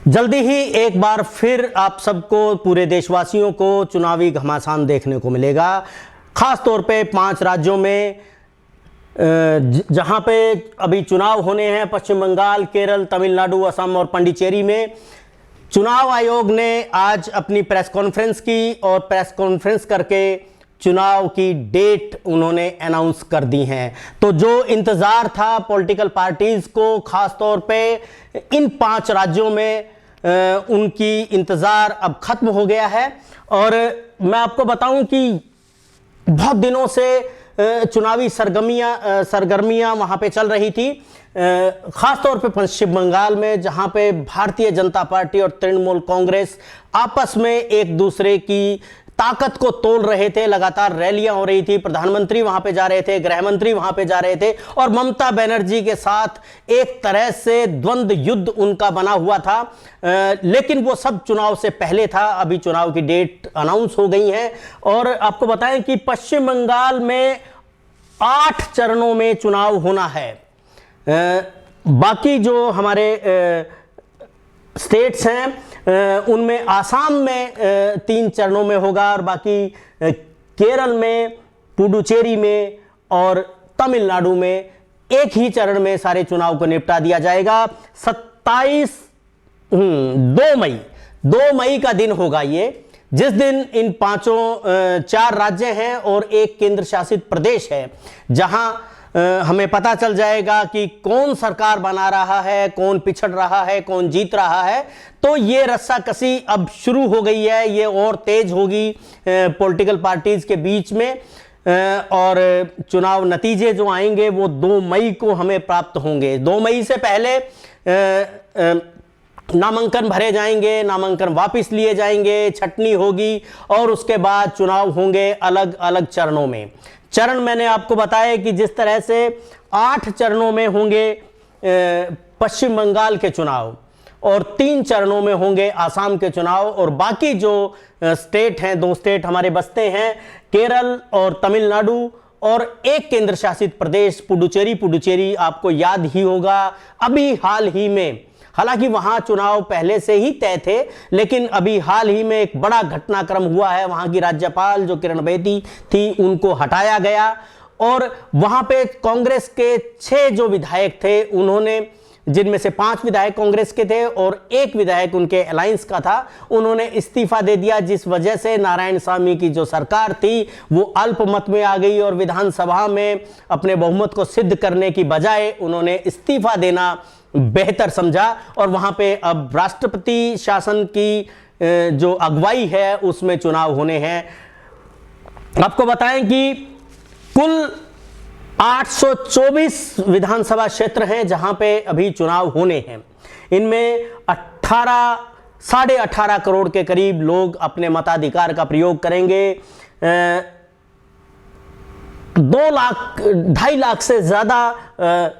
जल्दी ही एक बार फिर आप सबको, पूरे देशवासियों को चुनावी घमासान देखने को मिलेगा। खास तौर पे 5 राज्यों में जहां पे अभी चुनाव होने हैं, पश्चिम बंगाल, केरल, तमिलनाडु, असम और पुडुचेरी में चुनाव आयोग ने आज अपनी प्रेस कॉन्फ्रेंस की और प्रेस कॉन्फ्रेंस करके चुनाव की डेट उन्होंने अनाउंस कर दी हैं। तो जो इंतज़ार था पॉलिटिकल पार्टीज़ को, ख़ास तौर पे इन 5 राज्यों में उनकी इंतज़ार अब ख़त्म हो गया है। और मैं आपको बताऊं कि बहुत दिनों से चुनावी सरगर्मियां वहाँ पे चल रही थी, ख़ास तौर पे पश्चिम बंगाल में, जहाँ पे भारतीय जनता पार्टी और तृणमूल कांग्रेस आपस में एक दूसरे की ताकत को तोल रहे थे। लगातार रैलियां हो रही थी, प्रधानमंत्री वहां पे जा रहे थे, गृह मंत्री वहां पे जा रहे थे और ममता बनर्जी के साथ एक तरह से द्वंद्व युद्ध उनका बना हुआ था। लेकिन वो सब चुनाव से पहले था। अभी चुनाव की डेट अनाउंस हो गई है और आपको बताएं कि पश्चिम बंगाल में 8 चरणों में चुनाव होना है। बाकी जो हमारे स्टेट्स हैं उनमें आसाम में 3 चरणों में होगा और बाकी केरल में, पुडुचेरी में और तमिलनाडु में एक ही चरण में सारे चुनाव को निपटा दिया जाएगा। 2 मई का दिन होगा ये, जिस दिन इन 4 राज्य हैं और एक केंद्र शासित प्रदेश है, जहां हमें पता चल जाएगा कि कौन सरकार बना रहा है, कौन पिछड़ रहा है, कौन जीत रहा है। तो ये रस्साकसी अब शुरू हो गई है, ये और तेज होगी पॉलिटिकल पार्टीज के बीच में। और चुनाव नतीजे जो आएंगे वो 2 मई को हमें प्राप्त होंगे। 2 मई से पहले नामांकन भरे जाएंगे, नामांकन वापस लिए जाएंगे, छटनी होगी और उसके बाद चुनाव होंगे अलग अलग चरणों में। चरण मैंने आपको बताया कि जिस तरह से 8 चरणों में होंगे पश्चिम बंगाल के चुनाव और 3 चरणों में होंगे आसाम के चुनाव, और बाकी जो स्टेट हैं, 2 स्टेट हमारे बसते हैं, केरल और तमिलनाडु, और एक केंद्र शासित प्रदेश पुडुचेरी आपको याद ही होगा अभी हाल ही में, हालांकि वहां चुनाव पहले से ही तय थे, लेकिन अभी हाल ही में एक बड़ा घटनाक्रम हुआ है। वहां की राज्यपाल जो किरण बेदी थी उनको हटाया गया और वहां पे कांग्रेस के 6 जो विधायक थे, उन्होंने, जिनमें से 5 विधायक कांग्रेस के थे और 1 विधायक उनके अलायंस का था, उन्होंने इस्तीफा दे दिया, जिस वजह से नारायणसामी की जो सरकार थी वो अल्पमत में आ गई और विधानसभा में अपने बहुमत को सिद्ध करने की बजाय उन्होंने इस्तीफा देना बेहतर समझा और वहां पे अब राष्ट्रपति शासन की जो अगुवाई है उसमें चुनाव होने हैं। आपको बताएं कि कुल 824 विधानसभा क्षेत्र हैं जहां पे अभी चुनाव होने हैं। इनमें 18 - 18 करोड़ के करीब लोग अपने मताधिकार का प्रयोग करेंगे। 2.5 लाख से ज़्यादा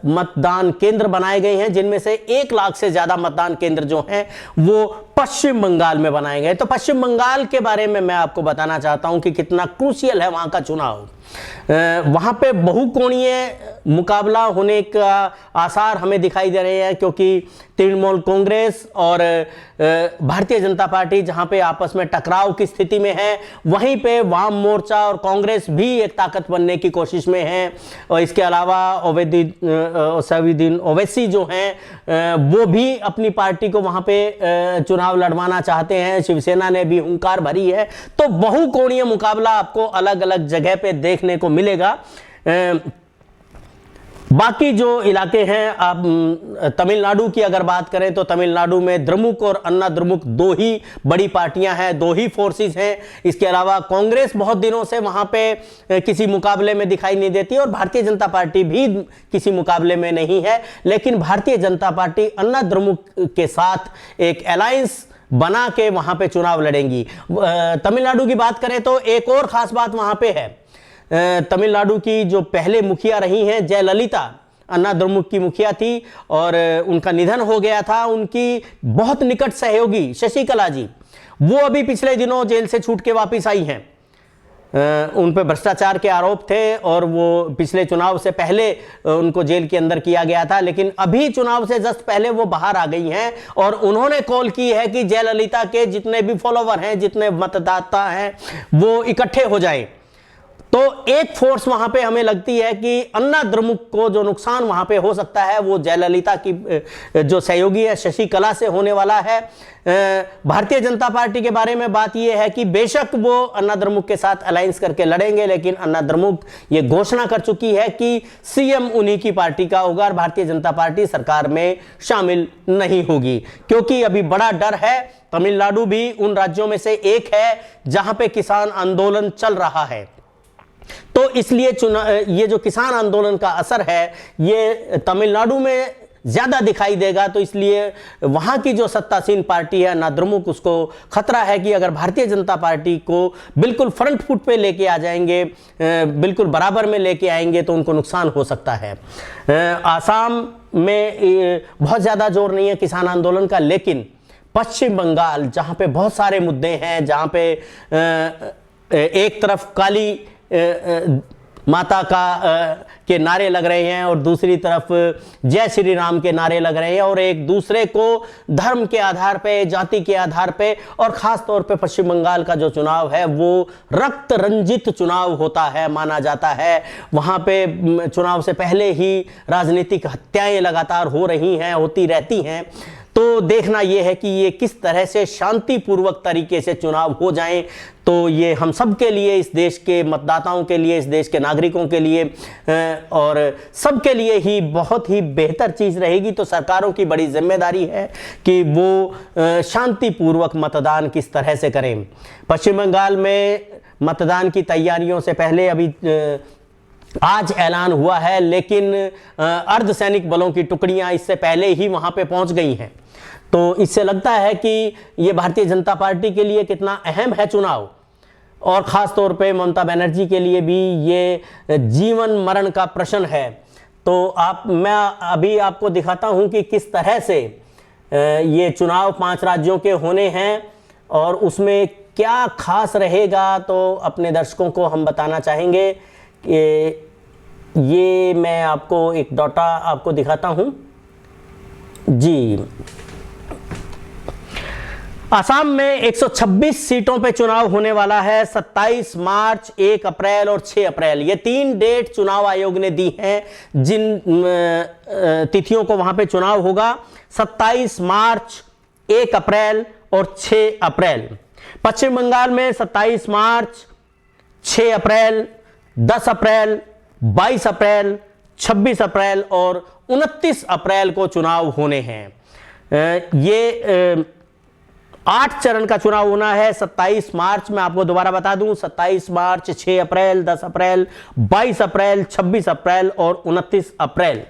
मतदान केंद्र बनाए गए हैं, जिनमें से 1 लाख से ज़्यादा मतदान केंद्र जो हैं वो पश्चिम बंगाल में बनाए गए। तो पश्चिम बंगाल के बारे में मैं आपको बताना चाहता हूं कि कितना क्रूशियल है वहां का चुनाव। वहां पे बहुकोणीय मुकाबला होने का आसार हमें दिखाई दे रहे हैं, क्योंकि तृणमूल कांग्रेस और भारतीय जनता पार्टी जहां पे आपस में टकराव की स्थिति में है, वहीं पे वाम मोर्चा और कांग्रेस भी एक ताकत बनने की कोशिश में है। और इसके अलावा सैफुद्दीन ओवैसी जो हैं वो भी अपनी पार्टी को वहां पे चुनाव लड़वाना चाहते हैं। शिवसेना ने भी हुंकार भरी है। तो बहुकोणीय मुकाबला आपको अलग अलग जगह पे देखने को मिलेगा। बाकी जो इलाके हैं, आप तमिलनाडु की अगर बात करें तो तमिलनाडु में द्रमुक और अन्ना द्रमुक 2 ही बड़ी पार्टियां हैं, 2 ही फोर्सेस हैं। इसके अलावा कांग्रेस बहुत दिनों से वहां पे किसी मुकाबले में दिखाई नहीं देती और भारतीय जनता पार्टी भी किसी मुकाबले में नहीं है। लेकिन भारतीय जनता पार्टी अन्ना द्रमुक के साथ एक अलायंस बना के वहां पे चुनाव लड़ेंगी। तमिलनाडु की बात करें तो एक और खास बात वहां पे है। तमिलनाडु की जो पहले मुखिया रही हैं जयललिता, अन्ना द्रमुक की मुखिया थी और उनका निधन हो गया था। उनकी बहुत निकट सहयोगी शशिकला जी, वो अभी पिछले दिनों जेल से छूट के वापस आई हैं। उन पे भ्रष्टाचार के आरोप थे और वो पिछले चुनाव से पहले उनको जेल के अंदर किया गया था, लेकिन अभी चुनाव से जस्ट पहले वो बाहर आ गई हैं और उन्होंने कॉल की है कि जयललिता के जितने भी फॉलोवर हैं, जितने मतदाता हैं, वो इकट्ठे हो जाएं। तो एक फोर्स वहां पे हमें लगती है कि अन्ना द्रमुक को जो नुकसान वहां पे हो सकता है वो जयललिता की जो सहयोगी है शशिकला से होने वाला है। भारतीय जनता पार्टी के बारे में बात यह है कि बेशक वो अन्ना द्रमुक के साथ अलायंस करके लड़ेंगे, लेकिन अन्ना द्रमुक ये घोषणा कर चुकी है कि सीएम उन्हीं की पार्टी का होगा और भारतीय जनता पार्टी सरकार में शामिल नहीं होगी, क्योंकि अभी बड़ा डर है। तमिलनाडु भी उन राज्यों में से एक है जहां पे किसान आंदोलन चल रहा है, तो इसलिए ये जो किसान आंदोलन का असर है ये तमिलनाडु में ज्यादा दिखाई देगा। तो इसलिए वहां की जो सत्तासीन पार्टी है अन्ना द्रमुक, उसको खतरा है कि अगर भारतीय जनता पार्टी को बिल्कुल फ्रंट फुट पे लेके आ जाएंगे, बिल्कुल बराबर में लेके आएंगे, तो उनको नुकसान हो सकता है। आसाम में बहुत ज्यादा जोर नहीं है किसान आंदोलन का, लेकिन पश्चिम बंगाल जहां पे बहुत सारे मुद्दे हैं, जहां पे एक तरफ काली माता के नारे लग रहे हैं और दूसरी तरफ जय श्री राम के नारे लग रहे हैं, और एक दूसरे को धर्म के आधार पे, जाति के आधार पे, और खास तौर पे पश्चिम बंगाल का जो चुनाव है वो रक्त रंजित चुनाव होता है माना जाता है। वहां पे चुनाव से पहले ही राजनीतिक हत्याएं लगातार हो रही हैं, होती रहती हैं। तो देखना यह है कि ये किस तरह से शांतिपूर्वक तरीके से चुनाव हो जाएं, तो ये हम सब के लिए, इस देश के मतदाताओं के लिए, इस देश के नागरिकों के लिए और सबके लिए ही बहुत ही बेहतर चीज़ रहेगी। तो सरकारों की बड़ी जिम्मेदारी है कि वो शांतिपूर्वक मतदान किस तरह से करें। पश्चिम बंगाल में मतदान की तैयारियों से पहले अभी आज ऐलान हुआ है, लेकिन अर्धसैनिक बलों की टुकड़ियां इससे पहले ही वहां पे पहुंच गई हैं। तो इससे लगता है कि ये भारतीय जनता पार्टी के लिए कितना अहम है चुनाव, और ख़ास तौर पे ममता बनर्जी के लिए भी ये जीवन मरण का प्रश्न है। तो मैं अभी आपको दिखाता हूं कि किस तरह से ये चुनाव 5 राज्यों के होने हैं और उसमें क्या खास रहेगा। तो अपने दर्शकों को हम बताना चाहेंगे कि ये मैं आपको एक डाटा आपको दिखाता हूं जी। असम में 126 सीटों पे चुनाव होने वाला है 27 मार्च, 1 अप्रैल और 6 अप्रैल। ये 3 डेट चुनाव आयोग ने दी हैं जिन तिथियों को वहां पे चुनाव होगा, 27 मार्च, 1 अप्रैल और 6 अप्रैल। पश्चिम बंगाल में 27 मार्च, 6 अप्रैल, 10 अप्रैल, 22 अप्रैल, 26 अप्रैल और 29 अप्रैल को चुनाव होने हैं। ये 8 चरण का चुनाव होना है। 27 मार्च में आपको दोबारा बता दूं, 27 मार्च, 6 अप्रैल, 10 अप्रैल, 22 अप्रैल, 26 अप्रैल और 29 अप्रैल।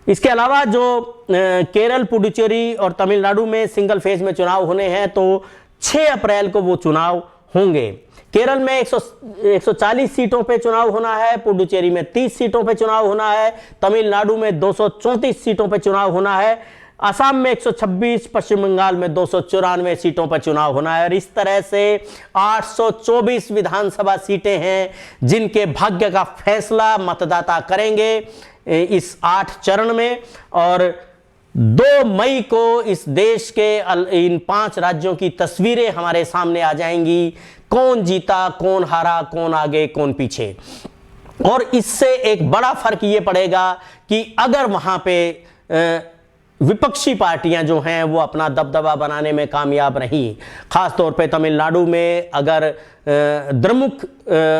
इसके अलावा जो केरल, पुडुचेरी और तमिलनाडु में सिंगल फेज में चुनाव होने हैं, तो 6 अप्रैल को वो चुनाव होंगे। केरल में 140 सीटों पे चुनाव होना है, पुडुचेरी में 30 सीटों पे चुनाव होना है, तमिलनाडु में 234 सीटों पे चुनाव होना है, असम में 126, पश्चिम बंगाल में 294 सीटों पर चुनाव होना है। और इस तरह से 824 विधानसभा सीटें हैं जिनके भाग्य का फैसला मतदाता करेंगे इस 8 चरण में। और 2 मई को इस देश के इन 5 राज्यों की तस्वीरें हमारे सामने आ जाएंगी, कौन जीता, कौन हारा, कौन आगे, कौन पीछे। और इससे एक बड़ा फर्क ये पड़ेगा कि अगर वहां पे विपक्षी पार्टियां जो हैं वो अपना दबदबा बनाने में कामयाब रहीं, खास तौर पे तमिलनाडु में अगर द्रमुक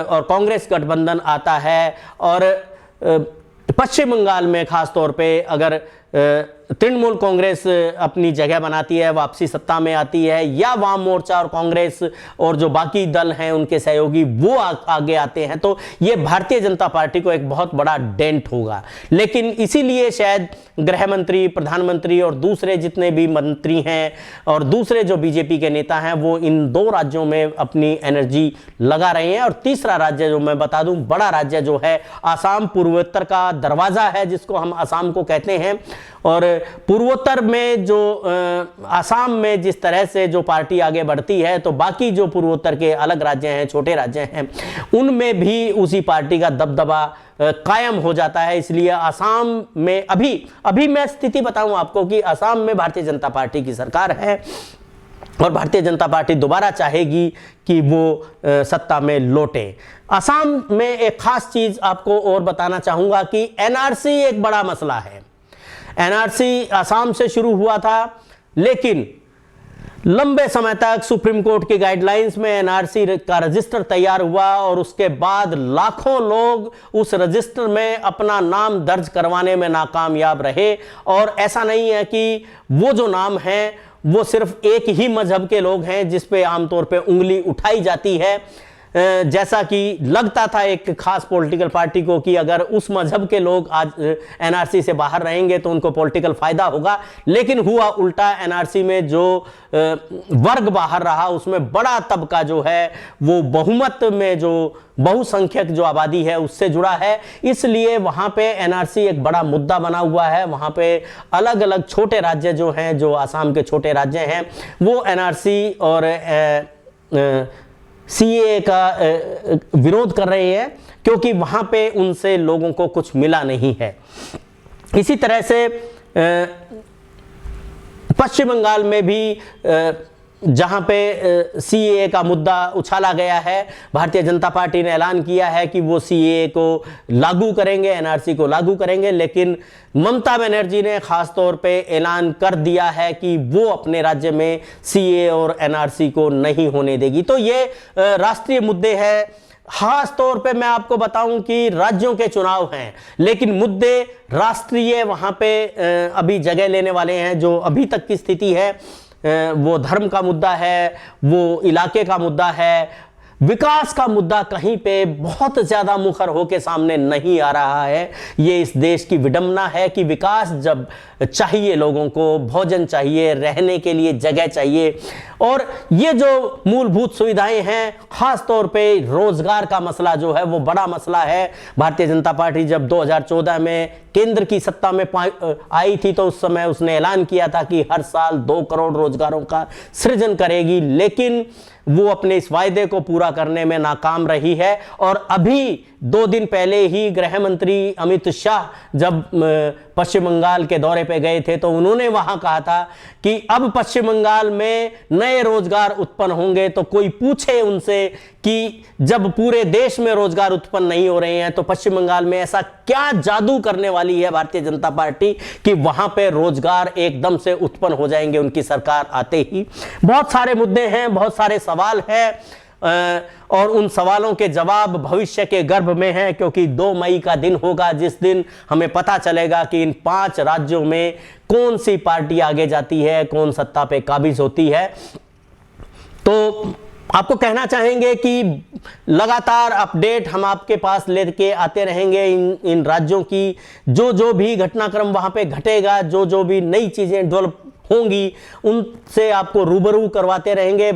और कांग्रेस गठबंधन आता है, और पश्चिम बंगाल में खास तौर पे अगर तृणमूल कांग्रेस अपनी जगह बनाती है, वापसी सत्ता में आती है, या वाम मोर्चा और कांग्रेस और जो बाकी दल हैं उनके सहयोगी वो आगे आते हैं, तो ये भारतीय जनता पार्टी को एक बहुत बड़ा डेंट होगा। लेकिन इसीलिए शायद गृह मंत्री, प्रधानमंत्री और दूसरे जितने भी मंत्री हैं और दूसरे जो बीजेपी के नेता हैं वो इन 2 राज्यों में अपनी एनर्जी लगा रहे हैं। और तीसरा राज्य जो मैं बता दूं, बड़ा राज्य जो है आसाम, पूर्वोत्तर का दरवाजा है जिसको हम आसाम को कहते हैं, और पूर्वोत्तर में जो असम में जिस तरह से जो पार्टी आगे बढ़ती है, तो बाकी जो पूर्वोत्तर के अलग राज्य हैं, छोटे राज्य हैं, उनमें भी उसी पार्टी का दबदबा कायम हो जाता है। इसलिए असम में अभी मैं स्थिति बताऊं आपको कि असम में भारतीय जनता पार्टी की सरकार है और भारतीय जनता पार्टी दोबारा चाहेगी कि वो सत्ता में लौटे। असम में एक खास चीज आपको और बताना चाहूंगा कि एनआरसी एक बड़ा मसला है। एनआरसी असम से शुरू हुआ था, लेकिन लंबे समय तक सुप्रीम कोर्ट की गाइडलाइंस में एनआरसी का रजिस्टर तैयार हुआ और उसके बाद लाखों लोग उस रजिस्टर में अपना नाम दर्ज करवाने में नाकामयाब रहे। और ऐसा नहीं है कि वो जो नाम है वो सिर्फ एक ही मजहब के लोग हैं जिस पे आमतौर पे उंगली उठाई जाती है, जैसा कि लगता था एक खास पॉलिटिकल पार्टी को कि अगर उस मजहब के लोग आज एनआरसी से बाहर रहेंगे तो उनको पॉलिटिकल फायदा होगा। लेकिन हुआ उल्टा, एनआरसी में जो वर्ग बाहर रहा उसमें बड़ा तबका जो है वो बहुमत में जो बहुसंख्यक जो आबादी है उससे जुड़ा है। इसलिए वहां पे एनआरसी एक बड़ा मुद्दा बना हुआ है। वहां पे अलग अलग छोटे राज्य जो हैं, जो असम के छोटे राज्य हैं, वो एनआरसी और सीए का विरोध कर रहे हैं क्योंकि वहां पे उनसे लोगों को कुछ मिला नहीं है। इसी तरह से पश्चिम बंगाल में भी जहां पे सीए का मुद्दा उछाला गया है, भारतीय जनता पार्टी ने ऐलान किया है कि वो सीए को लागू करेंगे, एनआरसी को लागू करेंगे, लेकिन ममता बनर्जी ने खास तौर पे ऐलान कर दिया है कि वो अपने राज्य में सीए और एनआरसी को नहीं होने देगी। तो ये राष्ट्रीय मुद्दे हैं। खास तौर पे मैं आपको बताऊं कि राज्यों के चुनाव हैं, लेकिन मुद्दे राष्ट्रीय वहां पे अभी जगह लेने वाले हैं। जो अभी तक की स्थिति है वो धर्म का मुद्दा है, वो इलाके का मुद्दा है, विकास का मुद्दा कहीं पे बहुत ज्यादा मुखर होके सामने नहीं आ रहा है। ये इस देश की विडंबना है कि विकास जब चाहिए, लोगों को भोजन चाहिए, रहने के लिए जगह चाहिए, और ये जो मूलभूत सुविधाएं हैं, खास तौर पे रोजगार का मसला जो है वो बड़ा मसला है। भारतीय जनता पार्टी जब 2014 में केंद्र की सत्ता में आई थी तो उस समय उसने ऐलान किया था कि हर साल 2 करोड़ रोजगारों का सृजन करेगी, लेकिन वो अपने इस वायदे को पूरा करने में नाकाम रही है। और अभी 2 दिन पहले ही गृह मंत्री अमित शाह जब पश्चिम बंगाल के दौरे पे गए थे तो उन्होंने वहां कहा था कि अब पश्चिम बंगाल में नए रोजगार उत्पन्न होंगे। तो कोई पूछे उनसे कि जब पूरे देश में रोजगार उत्पन्न नहीं हो रहे हैं तो पश्चिम बंगाल में ऐसा क्या जादू करने वाली है भारतीय जनता पार्टी कि वहां पे रोजगार एकदम से उत्पन्न हो जाएंगे उनकी सरकार आते ही। बहुत सारे मुद्दे हैं, बहुत सारे सवाल हैं, और उन सवालों के जवाब भविष्य के गर्भ में हैं, क्योंकि 2 मई का दिन होगा जिस दिन हमें पता चलेगा कि इन 5 राज्यों में कौन सी पार्टी आगे जाती है, कौन सत्ता पे काबिज होती है। तो आपको कहना चाहेंगे कि लगातार अपडेट हम आपके पास लेके आते रहेंगे इन राज्यों की। जो भी घटनाक्रम वहां पे घटेगा, जो भी नई चीजें डेवलप होंगी, उनसे आपको रूबरू करवाते रहेंगे।